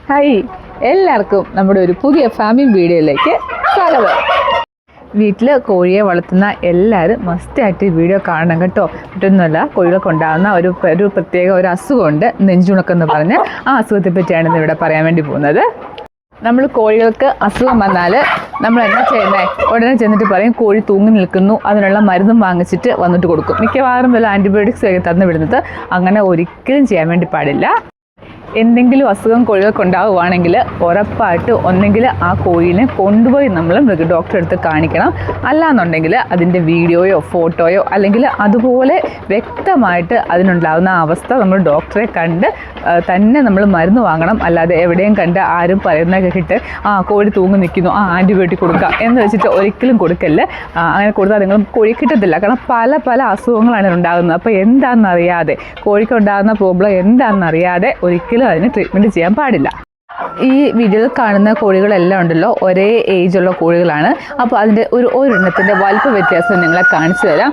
Hi, എല്ലാവർക്കും നമ്മുടെ ഒരു പുതിയ ഫാമിംഗ് വീഡിയോയിലേക്ക് സ്വാഗതം. വീട്ടിൽ കോഴിയെ വളർത്തുന്ന എല്ലാവരും മസ്റ്റായിട്ട് വീഡിയോ കാണണം കേട്ടോ. മറ്റൊന്നുമല്ല, കോഴികൾക്ക് ഉണ്ടാകുന്ന ഒരു പ്രത്യേക ഒരു അസുഖമുണ്ട്, നെഞ്ചുണക്കെന്ന് പറഞ്ഞ്. ആ അസുഖത്തെ പറ്റിയാണ് ഇന്ന് ഇവിടെ പറയാൻ വേണ്ടി പോകുന്നത്. നമ്മൾ കോഴികൾക്ക് അസുഖം വന്നാൽ നമ്മൾ എന്നാ ചെയ്യുന്നത്? ഉടനെ ചെന്നിട്ട് പറയും കോഴി തൂങ്ങി നിൽക്കുന്നു, അതിനുള്ള മരുന്നും വാങ്ങിച്ചിട്ട് വന്നിട്ട് കൊടുക്കും. മിക്കവാറും വല്ല ആൻറ്റിബയോട്ടിക്സ് ഒക്കെ തന്നു വിടുന്നത്. അങ്ങനെ ഒരിക്കലും ചെയ്യാൻ വേണ്ടി പാടില്ല. എന്തെങ്കിലും അസുഖം കോഴികൾക്ക് ഉണ്ടാവുകയാണെങ്കിൽ ഉറപ്പായിട്ട് ഒന്നെങ്കിൽ ആ കോഴീനെ കൊണ്ടുപോയി നമ്മൾ ഡോക്ടറെ അടുത്ത് കാണിക്കണം. അല്ലാന്നുണ്ടെങ്കിൽ അതിൻ്റെ വീഡിയോയോ ഫോട്ടോയോ അല്ലെങ്കിൽ അതുപോലെ വ്യക്തമായിട്ട് അതിനുണ്ടാകുന്ന അവസ്ഥ നമ്മൾ ഡോക്ടറെ കണ്ട് തന്നെ നമ്മൾ മരുന്ന് വാങ്ങണം. അല്ലാതെ എവിടെയും കണ്ട് ആരും പറയുന്ന കേട്ടിട്ട് കോഴി തൂങ്ങി നിൽക്കുന്നു, ആൻറ്റിബയോട്ടിക് കൊടുക്കുക എന്ന് വെച്ചിട്ട് ഒരിക്കലും കൊടുക്കല്ല. അങ്ങനെ കൊടുത്താൽ നിങ്ങൾ കോഴി കിട്ടത്തില്ല. കാരണം പല അസുഖങ്ങളാണ് ഉണ്ടാകുന്നത്. അപ്പോൾ എന്താണെന്നറിയാതെ, കോഴിക്ക് ഉണ്ടാകുന്ന പ്രോബ്ലം എന്താണെന്നറിയാതെ ഒരിക്കലും അതിന് ട്രീറ്റ്മെൻറ്റ് ചെയ്യാൻ പാടില്ല. ഈ വീഡിയോയിൽ കാണുന്ന കോഴികളെല്ലാം ഉണ്ടല്ലോ ഒരേ ഏജുള്ള കോഴികളാണ്. അപ്പോൾ അതിൻ്റെ ഒരെണ്ണത്തിൻ്റെ വലിപ്പ വ്യത്യാസം നിങ്ങളെ കാണിച്ചു തരാം.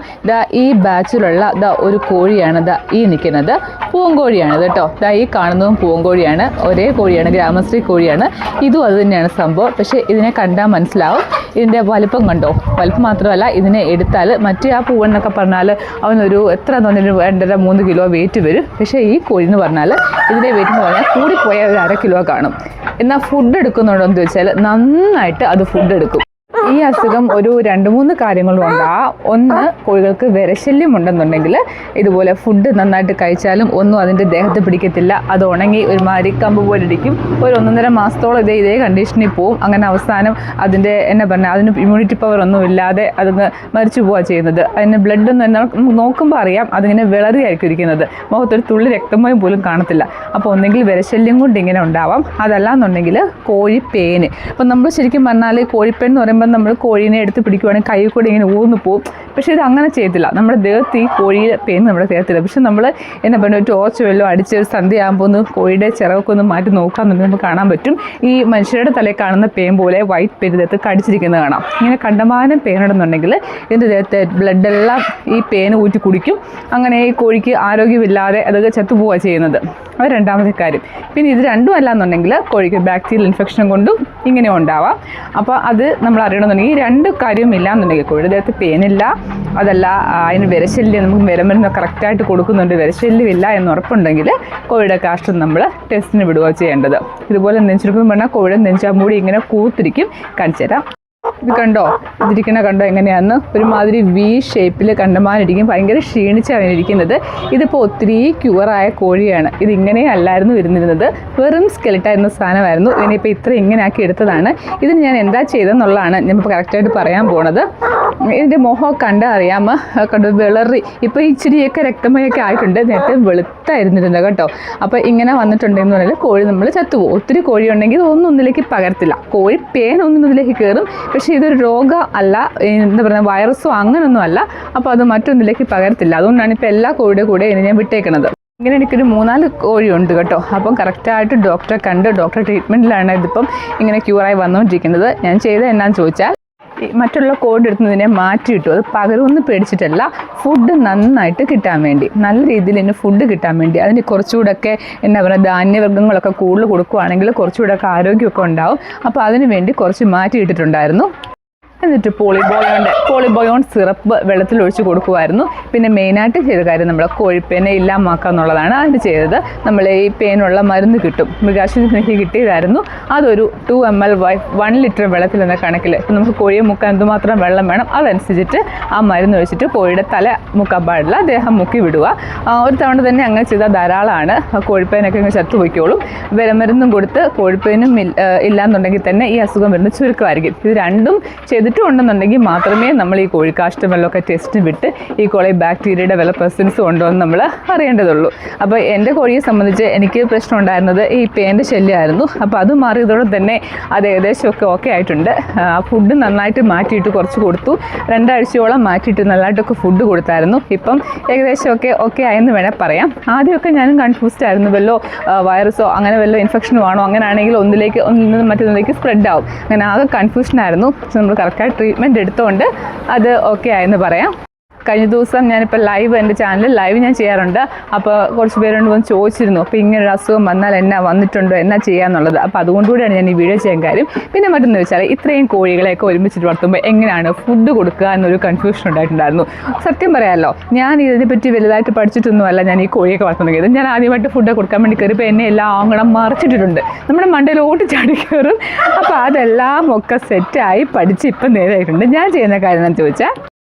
ഈ ബാച്ചിലുള്ള ഒരു കോഴിയാണ് ഈ നിൽക്കുന്നത്, പൂവൻകോഴിയാണ് കേട്ടോ. ഈ കാണുന്നതും പൂവൻകോഴിയാണ്, ഒരേ കോഴിയാണ്, ഗ്രാമശ്രീ കോഴിയാണ്. ഇതും അത് തന്നെയാണ് സംഭവം. പക്ഷേ ഇതിനെ കണ്ടാൽ മനസ്സിലാവും. ഇതിൻ്റെ വലിപ്പം കണ്ടോ? വലിപ്പം മാത്രമല്ല, ഇതിനെ എടുത്താൽ മറ്റേ ആ പൂവൻ എന്നൊക്കെ പറഞ്ഞാൽ അവനൊരു എത്ര തോന്നിയൊരു 2.5-3 കിലോ വെയിറ്റ് വരും. പക്ഷേ ഈ കോഴി എന്ന് പറഞ്ഞാൽ ഇതിൻ്റെ വെയിറ്റ് എന്ന് പറഞ്ഞാൽ കൂടിപ്പോയ ഒരു 1/2 കിലോ കാണും. എന്നാൽ ഫുഡ് എടുക്കുന്നുണ്ടോ എന്ന് ചോദിച്ചാൽ നന്നായിട്ട് അത് ഫുഡ് എടുക്കും. ഈ അസുഖം ഒരു 2-3 കാര്യങ്ങളുണ്ട്. ഒന്ന്, കോഴികൾക്ക് വിരശല്യം ഉണ്ടെന്നുണ്ടെങ്കിൽ ഇതുപോലെ ഫുഡ് നന്നായിട്ട് കഴിച്ചാലും ഒന്നും അതിൻ്റെ ദേഹത്ത് പിടിക്കത്തില്ല. അത് ഉണങ്ങി ഒരുമാതിരി കമ്പ് പോലെ ഇരിക്കും. ഒരു 1.5 മാസത്തോളം ഇതേ കണ്ടീഷനിൽ പോവും. അങ്ങനെ അവസാനം അതിൻ്റെ എന്നാ പറഞ്ഞാൽ അതിന് ഇമ്മ്യൂണിറ്റി പവർ ഒന്നും ഇല്ലാതെ അതിന് മരിച്ചു പോവുക ചെയ്യുന്നത്. അതിന് ബ്ലഡൊന്നും നോക്കുമ്പോൾ അറിയാം അതിങ്ങനെ വിളറിയായിരിക്കും ഇരിക്കുന്നത്. മുഖത്തൊരു തുള്ളി രക്തമയം പോലും കാണത്തില്ല. അപ്പോൾ ഒന്നെങ്കിൽ വിരശല്യം കൊണ്ട് ഇങ്ങനെ ഉണ്ടാവാം, അതല്ലാന്നുണ്ടെങ്കിൽ കോഴിപ്പേന്. അപ്പം നമ്മൾ ശരിക്കും പറഞ്ഞാൽ കോഴിപ്പേൻ എന്ന് പറയുമ്പോൾ നമ്മൾ കോഴീനെ എടുത്ത് പിടിക്കുവാണെങ്കിൽ കൈ കൂടെ ഇങ്ങനെ ഊർന്നു പോകും. പക്ഷേ ഇത് അങ്ങനെ ചെയ്യത്തില്ല. നമ്മുടെ ദേഹത്ത് ഈ കോഴിയുടെ പെയിൻ നമ്മുടെ ദേഹത്തില്ല. പക്ഷെ നമ്മൾ എന്നാ പറയുക, ഒരു ടോർച്ച് വല്ലതും അടിച്ച് ഒരു സന്ധ്യയാകുമ്പോൾ ഒന്ന് കോഴിയുടെ ചിറകൊക്കെ ഒന്ന് മാറ്റി നോക്കാമെന്നുണ്ടെങ്കിൽ നമുക്ക് കാണാൻ പറ്റും. ഈ മനുഷ്യരുടെ തലയിൽ കാണുന്ന പെയിൻ പോലെ വൈറ്റ് പെയിൻ ദേഹത്ത് കടിച്ചിരിക്കുന്നത് കാണാം. ഇങ്ങനെ കണ്ടമാനം പെയിൻ ഉണ്ടെന്നുണ്ടെങ്കിൽ ഇതിൻ്റെ ദേഹത്തെ ബ്ലഡെല്ലാം ഈ പെയിൻ ഊറ്റി കുടിക്കും. അങ്ങനെ ഈ കോഴിക്ക് ആരോഗ്യമില്ലാതെ അതൊക്കെ ചത്തുപോവുക ചെയ്യുന്നത്. അത് രണ്ടാമത്തെ കാര്യം. പിന്നെ ഇത് രണ്ടും അല്ല എന്നുണ്ടെങ്കിൽ കോഴിക്ക് ബാക്ടീരിയൽ ഇൻഫെക്ഷൻ കൊണ്ടും ഇങ്ങനെ ഉണ്ടാവാം. അപ്പോൾ അത് നമ്മൾ അറിയണമെന്നുണ്ടെങ്കിൽ ഈ 2 കാര്യവും ഇല്ല എന്നുണ്ടെങ്കിൽ, കോഴിയുടെ ദേഹത്ത് പെയിനില്ല, അതല്ല അതിന് വിരശല്യം, നമുക്ക് വിരമരുന്ന് കറക്റ്റായിട്ട് കൊടുക്കുന്നുണ്ട്, വിരശല്യം ഇല്ല എന്ന് ഉറപ്പുണ്ടെങ്കിൽ കോഴിയുടെ കാഷ്ടം നമ്മൾ ടെസ്റ്റിന് വിടുക ചെയ്യേണ്ടത്. ഇതുപോലെ നെഞ്ചെടുക്കുമ്പോൾ പറഞ്ഞാൽ കോഴിയുടെ നെഞ്ചാമൂടി ഇങ്ങനെ കൂത്തിരിക്കും. കാണിച്ചു തരാം. ഇത് കണ്ടോ? ഇതിരിക്കണ കണ്ടോ എങ്ങനെയാണെന്ന്? ഒരുമാതിരി V ഷേപ്പിൽ കണ്ടമാനിരിക്കും. ഭയങ്കര ക്ഷീണിച്ചാണ് ഇരിക്കുന്നത്. ഇതിപ്പോൾ ഒത്തിരി ക്യൂറായ കോഴിയാണ്. ഇതിങ്ങനെ അല്ലായിരുന്നു ഇരുന്നിരുന്നത്, വെറും സ്കെലറ്റായിരുന്ന സാധനമായിരുന്നു. ഇതിനിപ്പോൾ ഇങ്ങനെ ആക്കി എടുത്തതാണ്. ഇതിന് ഞാൻ എന്താ ചെയ്തതെന്നുള്ളതാണ് ഞാനിപ്പോൾ കറക്റ്റായിട്ട് പറയാൻ പോണത്. ഇതിൻ്റെ മുഖം കണ്ടാൽ അറിയാമോ? കണ്ടു വിളറി, ഇപ്പോൾ ഇച്ചിരിയൊക്കെ രക്തമയൊക്കെ ആയിട്ടുണ്ട്. നേരത്തെ വെളുത്തായിരുന്നിരുന്നത് കേട്ടോ. അപ്പോൾ ഇങ്ങനെ വന്നിട്ടുണ്ടെന്ന് പറഞ്ഞാൽ കോഴി നമ്മൾ ചത്തുപോകും. ഒത്തിരി കോഴി ഉണ്ടെങ്കിൽ ഒന്നിലേക്ക് പകരത്തില്ല. കോഴി പേനൊന്നിലേക്ക് കയറും. പക്ഷേ ഇതൊരു രോഗം അല്ല, എന്താ പറയുക, വൈറസോ അങ്ങനൊന്നും അല്ല. അപ്പോൾ അത് മറ്റൊന്നിലേക്ക് പകരത്തില്ല. അതുകൊണ്ടാണ് ഇപ്പോൾ എല്ലാ കോഴിയുടെ കൂടെ ഇനി ഞാൻ വിട്ടേക്കുന്നത്. ഇങ്ങനെ എനിക്കൊരു 3-4 കോഴിയുണ്ട് കേട്ടോ. അപ്പം കറക്റ്റായിട്ട് ഡോക്ടറെ കണ്ട് ഡോക്ടറെ ട്രീറ്റ്മെൻറ്റിലാണ് ഇതിപ്പം ഇങ്ങനെ ക്യൂറായി വന്നുകൊണ്ടിരിക്കുന്നത്. ഞാൻ ചെയ്തത് എന്നാന്ന് ചോദിച്ചാൽ, മറ്റുള്ള കോഴി എടുക്കുന്നതിനെ മാറ്റിയിട്ടു. അത് പകരമൊന്നും പേടിച്ചിട്ടല്ല, ഫുഡ് നന്നായിട്ട് കിട്ടാൻ വേണ്ടി, നല്ല രീതിയിൽ തന്നെ ഫുഡ് കിട്ടാൻ വേണ്ടി. അതിന് കുറച്ചുകൂടെയൊക്കെ എന്നാ പറയുക, ധാന്യവർഗ്ഗങ്ങളൊക്കെ കൂടുതൽ കൊടുക്കുകയാണെങ്കിൽ കുറച്ചുകൂടെയൊക്കെ ആരോഗ്യമൊക്കെ ഉണ്ടാവും. അപ്പോൾ അതിന് വേണ്ടി കുറച്ച് മാറ്റിയിട്ടിട്ടുണ്ടായിരുന്നു. എന്നിട്ട് പോളിബോയോൺ സിറപ്പ് വെള്ളത്തിലൊഴിച്ച് കൊടുക്കുമായിരുന്നു. പിന്നെ മെയിനായിട്ട് ചെയ്ത കാര്യം നമ്മൾ കോഴിപ്പേനെ ഇല്ലാമാക്കുക എന്നുള്ളതാണ്. അതിന് ചെയ്തത് നമ്മൾ ഈ പേനുള്ള മരുന്ന് കിട്ടും, മൃഗാശുപത്രിക്ക് കിട്ടിയതായിരുന്നു. അതൊരു 2 ml 1 ലിറ്റർ വെള്ളത്തിൽ എന്ന കണക്കിൽ ഇപ്പം നമുക്ക് കോഴിയെ മുക്കാൻ എന്തുമാത്രം വെള്ളം വേണം അതനുസരിച്ചിട്ട് ആ മരുന്ന് ഒഴിച്ചിട്ട് കോഴിയുടെ തല മുക്കാൻ പാടില്ല, ദേഹം മുക്കി വിടുക. ഒരു തവണ തന്നെ അങ്ങനെ ചെയ്താൽ ധാരാളമാണ്. കോഴിപ്പേനൊക്കെ ഇങ്ങനെ ചത്തുപോയിക്കോളും. വിരമരുന്നും കൊടുത്ത് കോഴിപ്പേനും ഇല്ലാന്നുണ്ടെങ്കിൽ തന്നെ ഈ അസുഖം വരുന്നത് ചുരുക്കമായിരിക്കും. ഇത് രണ്ടും ഉണ്ടെന്നുണ്ടെങ്കിൽ മാത്രമേ നമ്മൾ ഈ കോഴിക്കാഷ്ടം വെള്ളമൊക്കെ ടെസ്റ്റ് വിട്ട് ഈ കോഴി ബാക്ടീരിയയുടെ വല്ല പ്രസൻസ് ഉണ്ടോ എന്ന് നമ്മൾ അറിയേണ്ടതുള്ളൂ. അപ്പോൾ എൻ്റെ കോഴിയെ സംബന്ധിച്ച് എനിക്ക് പ്രശ്നം ഉണ്ടായിരുന്നത് ഈ പേൻ്റെ ശല്യമായിരുന്നു. അപ്പോൾ അത് മാറിയതോടെ തന്നെ അത് ഏകദേശമൊക്കെ ഓക്കെ ആയിട്ടുണ്ട്. ഫുഡ് നന്നായിട്ട് മാറ്റിയിട്ട് കുറച്ച് കൊടുത്തു. 2 ആഴ്ചയോളം മാറ്റിയിട്ട് നല്ലതായിട്ടൊക്കെ ഫുഡ് കൊടുത്തായിരുന്നു. ഇപ്പം ഏകദേശമൊക്കെ ഓക്കെ ആയെന്ന് വേണേൽ പറയാം. ആദ്യമൊക്കെ ഞാനും കൺഫ്യൂസ്ഡ് ആയിരുന്നു, വല്ലോ വൈറസോ അങ്ങനെ വല്ലോ ഇൻഫെക്ഷനോ ആണോ, അങ്ങനെയാണെങ്കിൽ ഒന്നിൽ മറ്റൊന്നിലേക്ക് സ്പ്രെഡ് ആവും. അങ്ങനെ ആകെ കൺഫ്യൂഷനായിരുന്നു. നമ്മൾ കറക്റ്റായി ട്രീറ്റ്മെൻറ്റ് എടുത്തുകൊണ്ട് അത് ഓക്കെ ആയെന്ന് പറയാം. കഴിഞ്ഞ ദിവസം ഞാനിപ്പോൾ ലൈവ് എൻ്റെ ചാനലിൽ ലൈവ് ഞാൻ ചെയ്യാറുണ്ട്. അപ്പോൾ കുറച്ച് പേരോട് വന്ന് ചോദിച്ചിരുന്നു അപ്പോൾ ഇങ്ങനൊരു അസുഖം വന്നാൽ എന്നാ വന്നിട്ടുണ്ടോ എന്നാ ചെയ്യാന്നുള്ളത്. അപ്പോൾ അതുകൊണ്ടുകൂടിയാണ് ഞാൻ ഈ വീഡിയോ ചെയ്യാൻ കാര്യം. പിന്നെ മറ്റൊന്ന് വെച്ചാൽ ഇത്രയും കോഴികളെയൊക്കെ ഒരുമിച്ചിട്ട് വളർത്തുമ്പോൾ എങ്ങനെയാണ് ഫുഡ് കൊടുക്കുക എന്നൊരു കൺഫ്യൂഷൻ ഉണ്ടായിട്ടുണ്ടായിരുന്നു. സത്യം പറയാമല്ലോ, ഞാൻ ഇതിനെപ്പറ്റി വലുതായിട്ട് പഠിച്ചിട്ടൊന്നുമല്ല ഞാൻ ഈ കോഴിയൊക്കെ വളർത്തുന്നത്. ഞാൻ ആദ്യമായിട്ട് ഫുഡ് കൊടുക്കാൻ വേണ്ടി കയറിയപ്പോൾ എന്നെ എല്ലാം ആങ്ങണം മറിച്ചിട്ടിട്ടുണ്ട്. നമ്മുടെ മണ്ടയിലോട്ട് ചാടി കയറും. അപ്പോൾ അതെല്ലാം ഒക്കെ സെറ്റായി പഠിച്ച് ഇപ്പം നേരായിട്ടുണ്ട്. ഞാൻ ചെയ്യുന്ന കാര്യം എന്ന് ചോദിച്ചാൽ,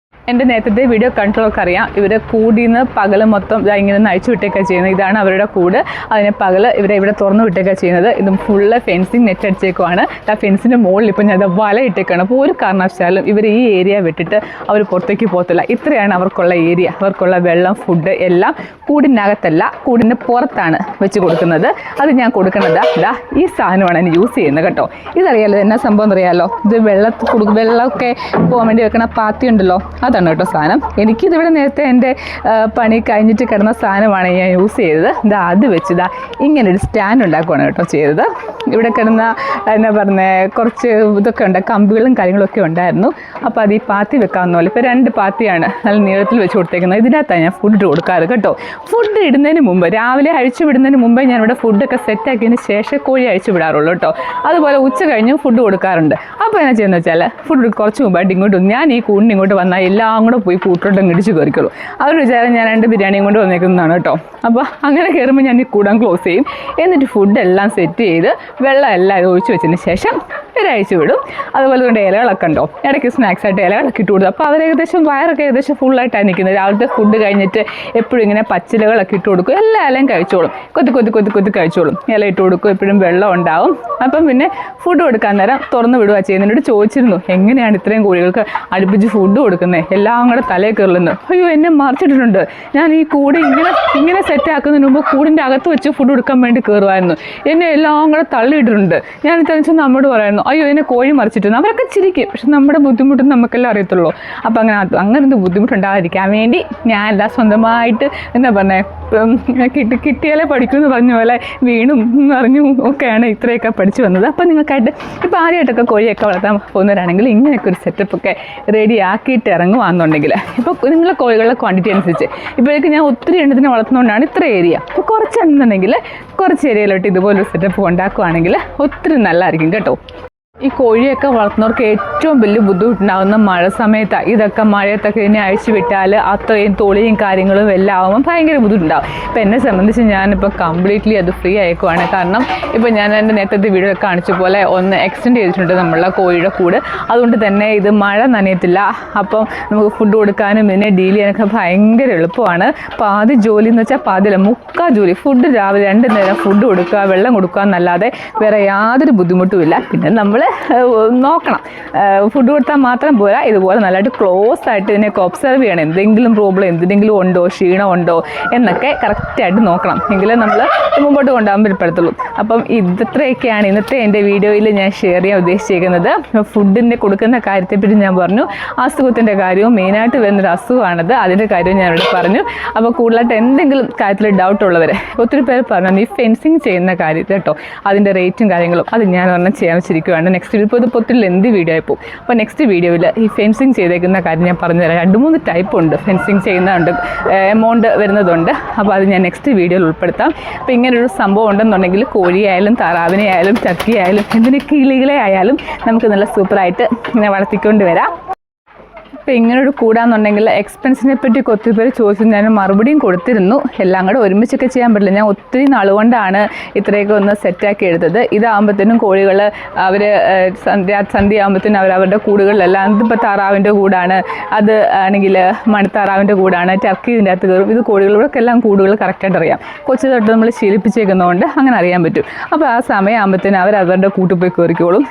എൻ്റെ നേരത്തെ വീഡിയോ കണ്ടവർക്ക് അറിയാം, ഇവർ കൂടിന്ന് പകൽ മൊത്തം ഇങ്ങനെ അഴിച്ചു വിട്ടേക്കാണ് ചെയ്യുന്നത്. ഇതാണ് അവരുടെ കൂട്. അതിനെ പകൽ ഇവരെ ഇവിടെ തുറന്നു വിട്ടേക്കാണ് ചെയ്യുന്നത്. ഇതും ഫുള്ള് ഫെൻസിങ് നെറ്റ് അടിച്ചേക്കുവാണ്. ആ ഫെൻസിൻ്റെ മുകളിൽ ഇപ്പം ഞാൻ വല ഇട്ടേക്കാണ്. അപ്പോൾ ഒരു കാരണവശാലും ഇവർ ഈ ഏരിയ വിട്ടിട്ട് അവർ പുറത്തേക്ക് പോകത്തില്ല. ഇത്രയാണ് അവർക്കുള്ള ഏരിയ. അവർക്കുള്ള വെള്ളം, ഫുഡ് എല്ലാം കൂടിനകത്തല്ല, കൂടിൻ്റെ പുറത്താണ് വെച്ച് കൊടുക്കുന്നത്. അത് ഞാൻ കൊടുക്കുന്നത് ഈ സാധനമാണ് ഞാൻ യൂസ് ചെയ്യുന്നത് കേട്ടോ. ഇതറിയാലോ എന്നാ സംഭവം അറിയാമല്ലോ, ഇത് വെള്ളമൊക്കെ പോകാൻ വേണ്ടി വെക്കണ പാത്തി ഉണ്ടല്ലോ, അതാണ് കേട്ടോ സാധനം. എനിക്കിതിവിടെ നേരത്തെ എൻ്റെ പണി കഴിഞ്ഞിട്ട് കിടന്ന സാധനമാണ് ഞാൻ യൂസ് ചെയ്തത്. അത് വെച്ച് ഇങ്ങനൊരു സ്റ്റാൻഡ് ഉണ്ടാക്കുകയാണ് കേട്ടോ ചെയ്തത്. ഇവിടെ കിടന്ന എന്നാ പറഞ്ഞത് കുറച്ച് ഇതൊക്കെ ഉണ്ട്, കമ്പികളും കാര്യങ്ങളൊക്കെ ഉണ്ടായിരുന്നു. അപ്പോൾ അത് ഈ പാത്തി വെക്കാവുന്ന പോലെ ഇപ്പോൾ 2 പാത്തിയാണ് നല്ല നീളത്തിൽ വെച്ച് കൊടുത്തേക്കുന്നത്. ഇതിനകത്താണ് ഞാൻ ഫുഡ് കൊടുക്കാറ് കേട്ടോ. ഫുഡ് ഇടുന്നതിന് മുമ്പ്, രാവിലെ അഴിച്ചു വിടുന്നതിന് മുമ്പേ ഞാനിവിടെ ഫുഡൊക്കെ സെറ്റാക്കിയതിന് ശേഷം കോഴി അഴിച്ചു വിടാറുള്ളൂ കേട്ടോ. അതുപോലെ ഉച്ച കഴിഞ്ഞും ഫുഡ് കൊടുക്കാറുണ്ട്. അപ്പോൾ എന്നാ ചെയ്യുന്നത് വെച്ചാൽ ഫുഡ് കുറച്ച് മുമ്പായിട്ട് ഇങ്ങോട്ട് ഞാൻ ഈ കൂടിന് ഇങ്ങോട്ട് വന്നാൽ എല്ലാം കൂടെ പോയി കൂട്ടോട്ടം ഇടിച്ച് കയറിക്കുള്ളൂ. അവർ വിചാരം ഞാൻ 2 ബിരിയാണിയും കൊണ്ട് വന്നേക്കുന്നതാണ് കേട്ടോ. അപ്പോൾ അങ്ങനെ കയറുമ്പോൾ ഞാൻ ഈ കൂടാൻ ക്ലോസ് ചെയ്യും. എന്നിട്ട് ഫുഡെല്ലാം സെറ്റ് ചെയ്ത് വെള്ളം എല്ലാം ഒഴിച്ച് വെച്ചതിന് ശേഷം അഴിച്ചു വിടും. അതുപോലെ കൊണ്ട് ഇലകളൊക്കെ ഉണ്ടോ, ഇടയ്ക്ക് സ്നാക്സ് ആയിട്ട് ഇലകളൊക്കെ ഇട്ട് കൊടുക്കും. അപ്പോൾ അവർ വയറൊക്കെ ഏകദേശം ഫുള്ളായിട്ടാണ് നിൽക്കുന്നത്. രാവിലത്തെ ഫുഡ് കഴിഞ്ഞിട്ട് എപ്പോഴും ഇങ്ങനെ പച്ചിലകളൊക്കെ ഇട്ട് കൊടുക്കും. എല്ലാ ഇലയും കഴിച്ചോളും, കൊത്തി കഴിച്ചോളും. ഇല ഇട്ട് കൊടുക്കും, എപ്പോഴും വെള്ളം ഉണ്ടാവും. അപ്പം പിന്നെ ഫുഡ് കൊടുക്കാൻ നേരം തുറന്ന് വിടുക ചെയ്യുന്നതിനോട് ചോദിച്ചിരുന്നു, എങ്ങനെയാണ് ഇത്രയും കോഴികൾക്ക് അടുപ്പിച്ച് ഫുഡ് കൊടുക്കുന്നത്, എല്ലാം കൂടെ തലയിൽ കയറുന്നു. അയ്യോ, എന്നെ മറിച്ചിട്ടിട്ടുണ്ട്. ഞാൻ ഈ കൂട് ഇങ്ങനെ സെറ്റാക്കുന്നതിന് മുമ്പ് കൂടിൻ്റെ അകത്ത് വെച്ച് ഫുഡ് കൊടുക്കാൻ വേണ്ടി കയറുമായിരുന്നു. എന്നെ എല്ലാം കൂടെ തള്ളിയിട്ടിട്ടുണ്ട്. ഞാൻ ഇതെന്ന് നമ്മോട് പറയുന്നു, അയ്യോ എന്നെ കോഴി മറിച്ചിട്ടുണ്ട്. അവരൊക്കെ ചിരിക്കും, പക്ഷെ നമ്മുടെ ബുദ്ധിമുട്ട് നമുക്കെല്ലാം അറിയത്തുള്ളൂ. അപ്പോൾ അങ്ങനത്തെ ബുദ്ധിമുട്ടുണ്ടാകാതിരിക്കാൻ വേണ്ടി ഞാൻ എല്ലാം സ്വന്തമായിട്ട് എന്താ പറഞ്ഞത് കിട്ടിയാലേ പഠിക്കുമെന്ന് പറഞ്ഞ പോലെ വീണും അറിഞ്ഞും ഒക്കെയാണ് ഇത്രയൊക്കെ പഠിച്ചു വന്നത്. അപ്പോൾ നിങ്ങൾക്കായിട്ട് ഇപ്പോൾ ആദ്യമായിട്ടൊക്കെ കോഴിയൊക്കെ വളർത്താൻ പോകുന്നവരാണെങ്കിൽ ഇങ്ങനെയൊക്കെ ഒരു സെറ്റപ്പൊക്കെ റെഡി ആക്കിയിട്ട് ഇറങ്ങുകയാണെന്നുണ്ടെങ്കിൽ, ഇപ്പോൾ നിങ്ങളെ കോഴികളുടെ ക്വാണ്ടിറ്റി അനുസരിച്ച് ഇപ്പോഴേക്ക് ഞാൻ ഒത്തിരി എണ്ണത്തിന് വളർത്തുന്നതുകൊണ്ടാണ് ഇത്ര ഏരിയ. അപ്പോൾ കുറച്ച് എണ്ണുന്നുണ്ടെങ്കിൽ കുറച്ച് ഏരിയയിലോട്ട് ഇതുപോലൊരു സെറ്റപ്പ് ഉണ്ടാക്കുകയാണെങ്കിൽ ഒത്തിരി നല്ലതായിരിക്കും കേട്ടോ. ഈ കോഴിയൊക്കെ വളർത്തുന്നവർക്ക് ഏറ്റവും വലിയ ബുദ്ധിമുട്ടുണ്ടാകുന്ന മഴ സമയത്താണ്. ഇതൊക്കെ മഴയത്തൊക്കെ ഇതിനെ അഴിച്ചു വിട്ടാൽ അത്രയും തൊളിയും കാര്യങ്ങളും എല്ലാം ആകുമ്പോൾ ഭയങ്കര ബുദ്ധിമുട്ടുണ്ടാകും. ഇപ്പോൾ എന്നെ സംബന്ധിച്ച് ഞാനിപ്പോൾ കംപ്ലീറ്റ്ലി അത് ഫ്രീ ആയിക്കുവാണ്. കാരണം ഇപ്പോൾ ഞാൻ എൻ്റെ നേരത്തെ വീഡിയോ കാണിച്ച പോലെ ഒന്ന് എക്സ്റ്റെൻഡ് ചെയ്തിട്ടുണ്ട് നമ്മളുടെ കോഴിയുടെ കൂട്. അതുകൊണ്ട് തന്നെ ഇത് മഴ നനയത്തില്ല. അപ്പം നമുക്ക് ഫുഡ് കൊടുക്കാനും ഇതിനെ ഡീൽ ചെയ്യാനൊക്കെ ഭയങ്കര എളുപ്പമാണ്. പാതി ജോലി എന്ന് വെച്ചാൽ പാതില്ല, മുക്കാൽ ജോലി. ഫുഡ് രാവിലെ 2 നേരം ഫുഡ് കൊടുക്കുക, വെള്ളം കൊടുക്കുക എന്നല്ലാതെ വേറെ യാതൊരു ബുദ്ധിമുട്ടുമില്ല. പിന്നെ നമ്മൾ നോക്കണം, ഫുഡ് കൊടുത്താൽ മാത്രം പോരാ, ഇതുപോലെ നല്ലതായിട്ട് ക്ലോസ് ആയിട്ട് ഇതിനൊക്കെ ഒബ്സർവ് ചെയ്യണം. എന്തെങ്കിലും പ്രോബ്ലം എന്തെങ്കിലും ഉണ്ടോ, ക്ഷീണം ഉണ്ടോ എന്നൊക്കെ കറക്റ്റായിട്ട് നോക്കണം. എങ്കിലേ നമ്മൾ മുമ്പോട്ട് കൊണ്ടുപോകാൻ പറ്റത്തുള്ളൂ. അപ്പം ഇത്രയൊക്കെയാണ് ഇന്നത്തെ എൻ്റെ വീഡിയോയിൽ ഞാൻ ഷെയർ ചെയ്യാൻ ഉദ്ദേശിച്ചിരിക്കുന്നത്. ഫുഡിൻ്റെ കൊടുക്കുന്ന കാര്യത്തെപ്പറ്റി ഞാൻ പറഞ്ഞു. അസുഖത്തിൻ്റെ കാര്യവും മെയിനായിട്ട് വരുന്നൊരു അസുഖമാണത്, അതിൻ്റെ കാര്യവും ഞാനിവിടെ പറഞ്ഞു. അപ്പോൾ കൂടുതലായിട്ട് എന്തെങ്കിലും കാര്യത്തിൽ ഡൗട്ട് ഉള്ളവർ ഒത്തിരി പേര് പറഞ്ഞു ഈ ഫെൻസിങ് ചെയ്യുന്ന കാര്യം കേട്ടോ, അതിൻ്റെ റേറ്റും കാര്യങ്ങളും അത് ഞാൻ ഒരെണ്ണം ചെയ്യാൻ വെച്ചിരിക്കുകയാണ്. നെക്സ്റ്റ് ഇപ്പോൾ ഇത് ഒത്തിരി ലെന്തി വീഡിയോ ആയിപ്പോൾ. അപ്പോൾ നെക്സ്റ്റ് വീഡിയോയിൽ ഈ ഫെൻസിങ് ചെയ്തേക്കുന്ന കാര്യം ഞാൻ പറഞ്ഞുതരാം. 2-3 ടൈപ്പ് ഉണ്ട് ഫെൻസിങ് ചെയ്യുന്നതുണ്ട്, എമൗണ്ട് വരുന്നതുണ്ട്. അപ്പോൾ അത് ഞാൻ നെക്സ്റ്റ് വീഡിയോയിൽ ഉൾപ്പെടുത്താം. അപ്പോൾ ഇങ്ങനൊരു സംഭവം ഉണ്ടെന്നുണ്ടെങ്കിൽ കോഴിയായാലും താറാവിനെ ആയാലും ടർക്കി ആയാലും എന്തിന് കിളികളെ ആയാലും നമുക്ക് നല്ല സൂപ്പറായിട്ട് ഇങ്ങനെ വളർത്തിക്കൊണ്ട് വരാം. അപ്പോൾ ഇങ്ങനൊരു കൂടാന്നുണ്ടെങ്കിൽ എക്സ്പെൻസിനെ പറ്റി ഒത്തിരി പേര് ചോദിച്ചു, ഞാൻ മറുപടിയും കൊടുത്തിരുന്നു. എല്ലാം കൂടെ ഒരുമിച്ചൊക്കെ ചെയ്യാൻ പറ്റില്ല. ഞാൻ ഒത്തിരി നാളുകൊണ്ടാണ് ഇത്രയൊക്കെ ഒന്ന് സെറ്റാക്കി എടുത്തത്. ഇതാകുമ്പോഴത്തേനും കോഴികൾ അവർ സന്ധ്യ ആകുമ്പോഴത്തേനും അവരവരുടെ കൂടുകളിലെല്ലാം, ഇതിപ്പോൾ താറാവിൻ്റെ കൂടാണ്, അത് ആണെങ്കിൽ മണിത്താറാവിൻ്റെ കൂടാണ്, ടർക്കി ഇതിൻ്റെ അകത്ത് കയറും. ഇത് കോഴികൾക്കെല്ലാം കൂടുകൾ കറക്റ്റായിട്ട് അറിയാം. കൊച്ചു തൊട്ട് നമ്മൾ ശീലിപ്പിച്ചേക്കുന്നതുകൊണ്ട് അങ്ങനെ അറിയാൻ പറ്റും. അപ്പോൾ ആ സമയമാകുമ്പോഴത്തേനും അവരവരുടെ കൂട്ടിൽ പോയി കയറിക്കോളും.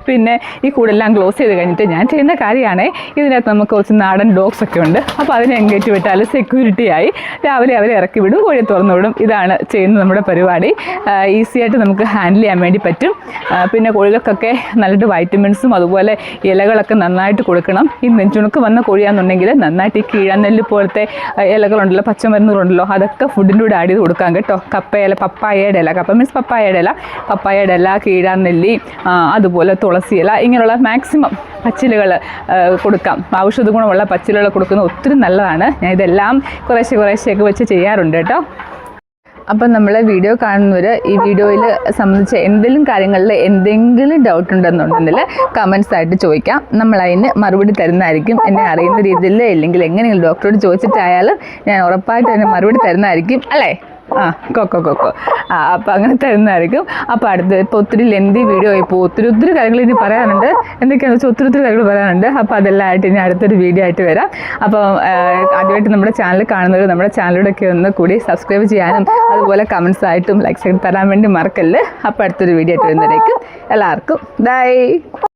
പിന്നെ ഈ കൂടെല്ലാം ക്ലോസ് ചെയ്ത് കഴിഞ്ഞിട്ട് ഞാൻ ചെയ്യുന്ന കാര്യമാണ്, ഇതിനകത്ത് നമുക്ക് കുറച്ച് നാടൻ ഡോഗ്സ് ഒക്കെ ഉണ്ട്. അപ്പോൾ അതിനെ എൻഗേറ്റ് വിട്ടാൽ സെക്യൂരിറ്റി ആയി രാവിലെ അവരെ ഇറക്കി വിടും, കോഴിയെ തുറന്നു വിടും. ഇതാണ് ചെയ്യുന്നത് നമ്മുടെ പരിപാടി. ഈസി ആയിട്ട് നമുക്ക് ഹാൻഡിൽ ചെയ്യാൻ വേണ്ടി പറ്റും. പിന്നെ കോഴികൾക്കൊക്കെ നല്ലൊരു വൈറ്റമിൻസും അതുപോലെ ഇലകളൊക്കെ നന്നായിട്ട് കൊടുക്കണം. ഈ നെഞ്ചുണക്ക് വന്ന കോഴിയാണെന്നുണ്ടെങ്കിൽ നന്നായിട്ട് ഈ കീഴാനെല്ല് പോലത്തെ ഇലകളുണ്ടല്ലോ, പച്ചമരുന്നുകളുണ്ടല്ലോ, അതൊക്കെ ഫുഡിൻ്റെ കൂടെ ആഡ് ചെയ്ത് കൊടുക്കാം കേട്ടോ. കപ്പയില, പപ്പായയുടെ ഇല, കപ്പ മീൻസ് പപ്പായയുടെ ഇല, കീഴാനെല്ലി, അതുപോലെ തുളസി ഇല, ഇങ്ങനെയുള്ള മാക്സിമം പച്ചിലകൾ കൊടുക്കാം. ഔഷധ ഗുണമുള്ള പച്ചിലകൾ കൊടുക്കുന്നത് ഒത്തിരി നല്ലതാണ്. ഞാൻ ഇതെല്ലാം കുറേശ്ശെയൊക്കെ വെച്ച് ചെയ്യാറുണ്ട് കേട്ടോ. അപ്പം നമ്മൾ വീഡിയോ കാണുന്നവർ ഈ വീഡിയോയിൽ സംബന്ധിച്ച എന്തെങ്കിലും കാര്യങ്ങളിൽ എന്തെങ്കിലും ഡൗട്ട് ഉണ്ടെന്നുണ്ടെങ്കിൽ കമൻസ് ആയിട്ട് ചോദിക്കാം. നമ്മളതിന് മറുപടി തരുന്നതായിരിക്കും. എന്നെ അറിയുന്ന രീതിയിൽ ഇല്ലെങ്കിൽ എങ്ങനെയെങ്കിലും ഡോക്ടറോട് ചോദിച്ചിട്ടായാലും ഞാൻ ഉറപ്പായിട്ടും അതിന് മറുപടി തരുന്നതായിരിക്കും അല്ലേ? കൊക്കോ അപ്പോൾ അങ്ങനെ തരുന്നതായിരിക്കും. അപ്പോൾ അടുത്ത് ഇപ്പോൾ ഒത്തിരി ലെന്തി വീഡിയോ ഇപ്പോൾ ഒത്തിരി കാര്യങ്ങൾ ഇനി പറയാനുണ്ട്. എന്തൊക്കെയാണെന്ന് വെച്ചാൽ ഒത്തിരി കാര്യങ്ങൾ പറയാനുണ്ട്. അപ്പോൾ അതെല്ലാം ആയിട്ട് ഇനി അടുത്തൊരു വീഡിയോ ആയിട്ട് വരാം. അപ്പോൾ ആദ്യമായിട്ട് നമ്മുടെ ചാനൽ കാണുന്നവർ നമ്മുടെ ചാനലിലൂടെയൊക്കെ ഒന്ന് കൂടി സബ്സ്ക്രൈബ് ചെയ്യാനും അതുപോലെ കമൻസ് ആയിട്ടും ലൈക്സ് ആയിട്ട് തരാൻ വേണ്ടി മറക്കല്ല്. അപ്പോൾ അടുത്തൊരു വീഡിയോ ആയിട്ട് വരുന്നതായിരിക്കും. എല്ലാവർക്കും ബൈ.